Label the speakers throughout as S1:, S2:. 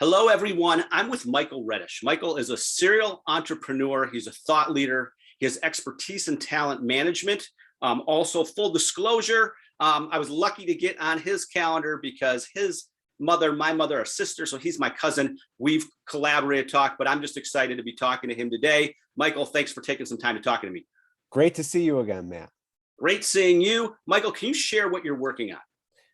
S1: Hello, everyone. I'm with Michael Redisch. Michael is a serial entrepreneur. He's a thought leader. He has expertise in talent management. Also, full disclosure, I was lucky to get on his calendar because his mother, my mother, are sisters, so he's my cousin. We've collaborated, talked, but I'm just excited to be talking to him today. Michael, thanks for taking some time to talking to me.
S2: Great to see you again, Matt.
S1: Great seeing you. Michael, can you share what you're working on?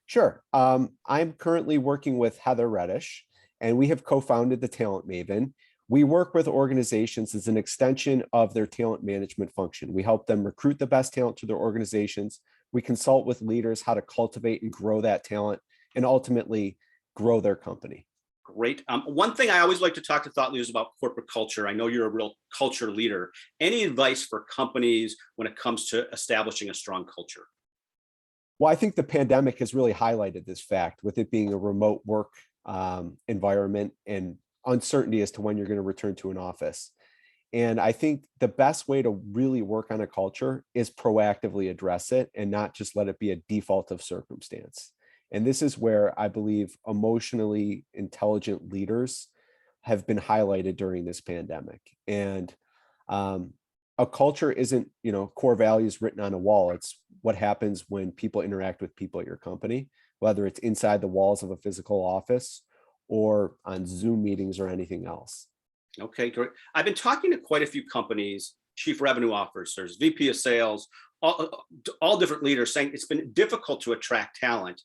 S2: Sure. I'm currently working with Heather Redisch, and we have co-founded the Talent Maven. We work with organizations as an extension of their talent management function. We help them recruit the best talent to their organizations. We consult with leaders how to cultivate and grow that talent and ultimately grow their company.
S1: Great. One thing I always like to talk to thought leaders about corporate culture. I know you're a real culture leader. Any advice for companies when it comes to establishing a strong culture?
S2: Well, I think the pandemic has really highlighted this fact with it being a remote work environment and uncertainty as to when you're going to return to an office. And I think the best way to really work on a culture is proactively address it and not just let it be a default of circumstance. And this is where I believe emotionally intelligent leaders have been highlighted during this pandemic. And a culture isn't, core values written on a wall. It's what happens when people interact with people at your company, whether it's inside the walls of a physical office or on Zoom meetings or anything else.
S1: Okay, great. I've been talking to quite a few companies, chief revenue officers, VP of sales, all different leaders saying it's been difficult to attract talent.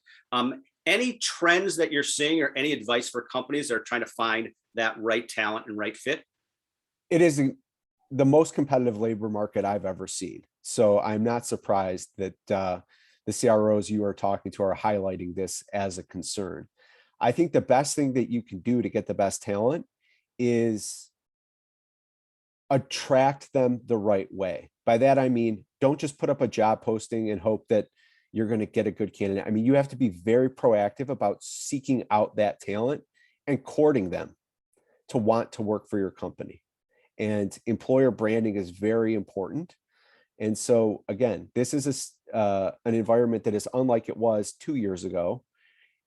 S1: Any trends that you're seeing or any advice for companies that are trying to find that right talent and right fit?
S2: It is the most competitive labor market I've ever seen. So I'm not surprised that the CROs you are talking to are highlighting this as a concern. I think the best thing that you can do to get the best talent is attract them the right way. By that, I mean, don't just put up a job posting and hope that you're going to get a good candidate. I mean, you have to be very proactive about seeking out that talent and courting them to want to work for your company. And employer branding is very important. And so, again, this is an environment that is unlike it was 2 years ago.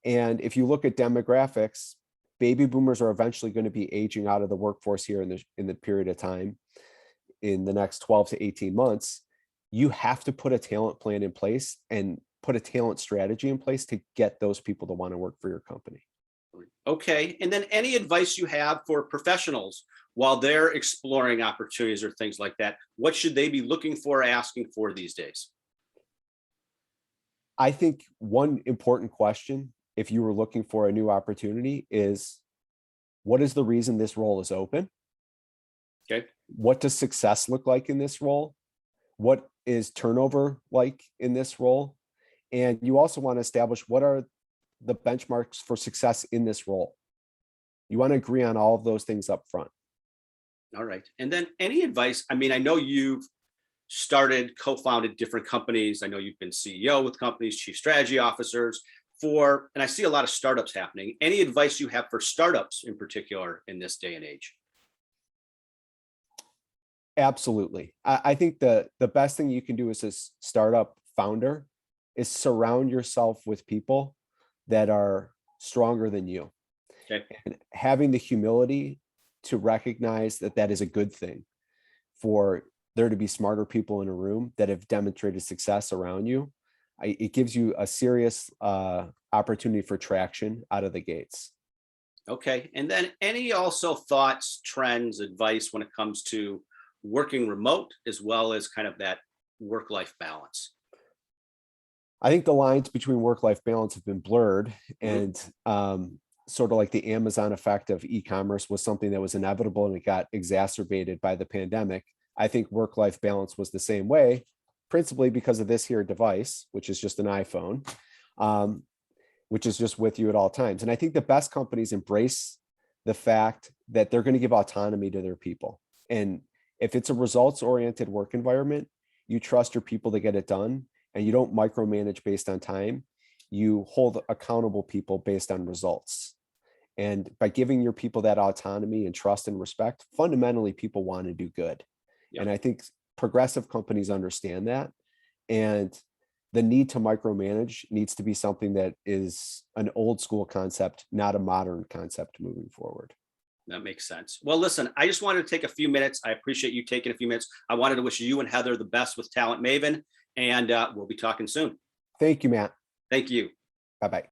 S2: And if you look at demographics, baby boomers are eventually going to be aging out of the workforce here in the period of time in the next 12 to 18 months. You have to put a talent plan in place and put a talent strategy in place to get those people to want to work for your company.
S1: Okay. And then any advice you have for professionals while they're exploring opportunities or things like that? What should they be looking for, asking for these days?
S2: I think one important question, if you were looking for a new opportunity, is what is the reason this role is open?
S1: Okay.
S2: What does success look like in this role? What is turnover like in this role? And you also want to establish what are the benchmarks for success in this role. You want to agree on all of those things up front.
S1: All right. And then any advice? I mean, I know you've started, co-founded different companies. I know you've been CEO with companies, chief strategy officers and I see a lot of startups happening. Any advice you have for startups in particular in this day and age?
S2: Absolutely. I think the best thing you can do as a startup founder is surround yourself with people that are stronger than you.
S1: Okay. And
S2: having the humility to recognize that that is a good thing for there to be smarter people in a room that have demonstrated success around you. It gives you a serious opportunity for traction out of the gates.
S1: Okay. And then any also thoughts, trends, advice when it comes to working remote as well as kind of that work-life balance?
S2: I think the lines between work-life balance have been blurred, and sort of like the Amazon effect of e-commerce was something that was inevitable and it got exacerbated by the pandemic. I think work-life balance was the same way, principally because of this here device, which is just an iPhone, which is just with you at all times. And I think the best companies embrace the fact that they're going to give autonomy to their people. And if it's a results-oriented work environment, you trust your people to get it done, and you don't micromanage based on time. You hold accountable people based on results. And by giving your people that autonomy and trust and respect, fundamentally, people want to do good. Yep. And I think progressive companies understand that. And the need to micromanage needs to be something that is an old school concept, not a modern concept moving forward.
S1: That makes sense. Well, listen, I just wanted to take a few minutes. I appreciate you taking a few minutes. I wanted to wish you and Heather the best with Talent Maven, and we'll be talking soon.
S2: Thank you, Matt.
S1: Thank you.
S2: Bye-bye.